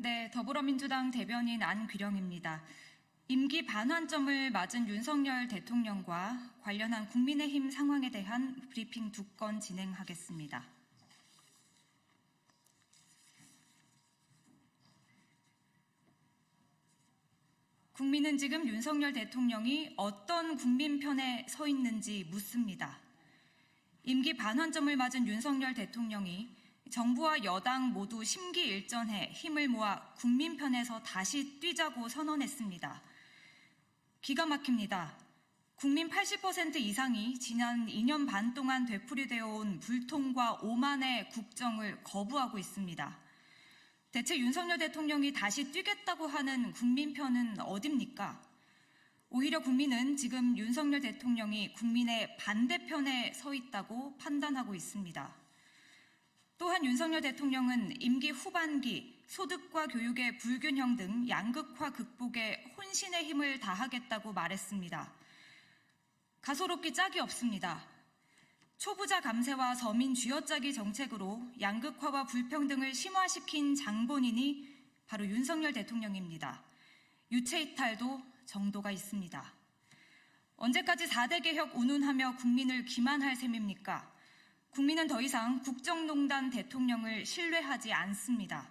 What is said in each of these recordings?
네, 더불어민주당 대변인 안귀령입니다. 임기 반환점을 맞은 윤석열 대통령과 관련한 국민의힘 상황에 대한 브리핑 2건 진행하겠습니다. 국민은 지금 윤석열 대통령이 어떤 국민 편에 서 있는지 묻습니다. 임기 반환점을 맞은 윤석열 대통령이 정부와 여당 모두 심기일전해 힘을 모아 국민 편에서 다시 뛰자고 선언했습니다. 기가 막힙니다. 국민 80% 이상이 지난 2년 반 동안 되풀이되어 온 불통과 오만의 국정을 거부하고 있습니다. 대체 윤석열 대통령이 다시 뛰겠다고 하는 국민 편은 어딥니까? 오히려 국민은 지금 윤석열 대통령이 국민의 반대편에 서 있다고 판단하고 있습니다. 또한 윤석열 대통령은 임기 후반기 소득과 교육의 불균형 등 양극화 극복에 혼신의 힘을 다하겠다고 말했습니다. 가소롭기 짝이 없습니다. 초부자 감세와 서민 쥐어짜기 정책으로 양극화와 불평등을 심화시킨 장본인이 바로 윤석열 대통령입니다. 유체이탈도 정도가 있습니다. 언제까지 4대 개혁 운운하며 국민을 기만할 셈입니까? 국민은 더 이상 국정농단 대통령을 신뢰하지 않습니다.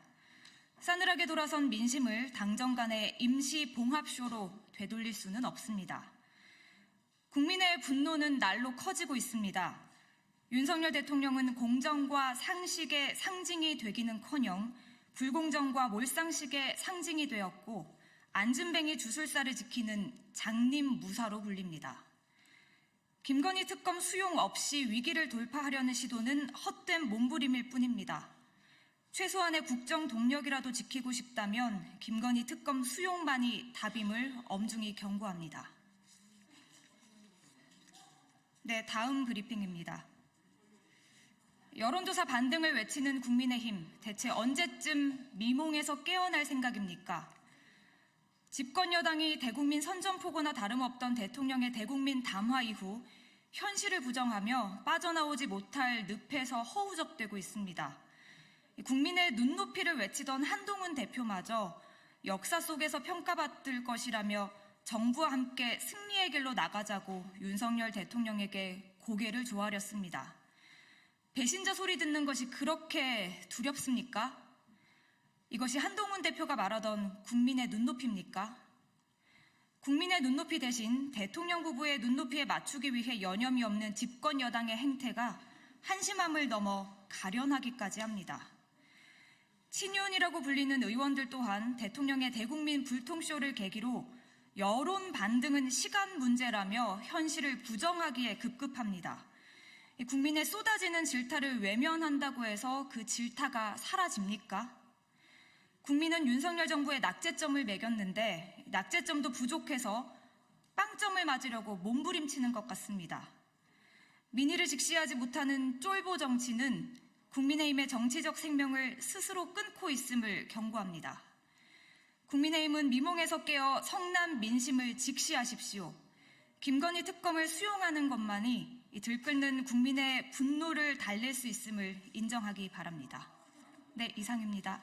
싸늘하게 돌아선 민심을 당정 간의 임시 봉합쇼로 되돌릴 수는 없습니다. 국민의 분노는 날로 커지고 있습니다. 윤석열 대통령은 공정과 상식의 상징이 되기는커녕 불공정과 몰상식의 상징이 되었고 안진뱅이 주술사를 지키는 장님무사로 불립니다. 김건희 특검 수용 없이 위기를 돌파하려는 시도는 헛된 몸부림일 뿐입니다. 최소한의 국정 동력이라도 지키고 싶다면 김건희 특검 수용만이 답임을 엄중히 경고합니다. 네, 다음 브리핑입니다. 여론조사 반등을 외치는 국민의힘, 대체 언제쯤 미몽에서 깨어날 생각입니까? 집권 여당이 대국민 선전포고나 다름없던 대통령의 대국민 담화 이후 현실을 부정하며 빠져나오지 못할 늪에서 허우적대고 있습니다. 국민의 눈높이를 외치던 한동훈 대표마저 역사 속에서 평가받을 것이라며 정부와 함께 승리의 길로 나가자고 윤석열 대통령에게 고개를 조아렸습니다. 배신자 소리 듣는 것이 그렇게 두렵습니까? 이것이 한동훈 대표가 말하던 국민의 눈높이입니까? 국민의 눈높이 대신 대통령 부부의 눈높이에 맞추기 위해 여념이 없는 집권 여당의 행태가 한심함을 넘어 가련하기까지 합니다. 친윤이라고 불리는 의원들 또한 대통령의 대국민 불통쇼를 계기로 여론 반등은 시간 문제라며 현실을 부정하기에 급급합니다. 국민의 쏟아지는 질타를 외면한다고 해서 그 질타가 사라집니까? 국민은 윤석열 정부의 낙제점을 매겼는데 낙제점도 부족해서 빵점을 맞으려고 몸부림치는 것 같습니다. 민의를 직시하지 못하는 쫄보 정치는 국민의힘의 정치적 생명을 스스로 끊고 있음을 경고합니다. 국민의힘은 미몽에서 깨어 성남 민심을 직시하십시오. 김건희 특검을 수용하는 것만이 들끓는 국민의 분노를 달랠 수 있음을 인정하기 바랍니다. 네, 이상입니다.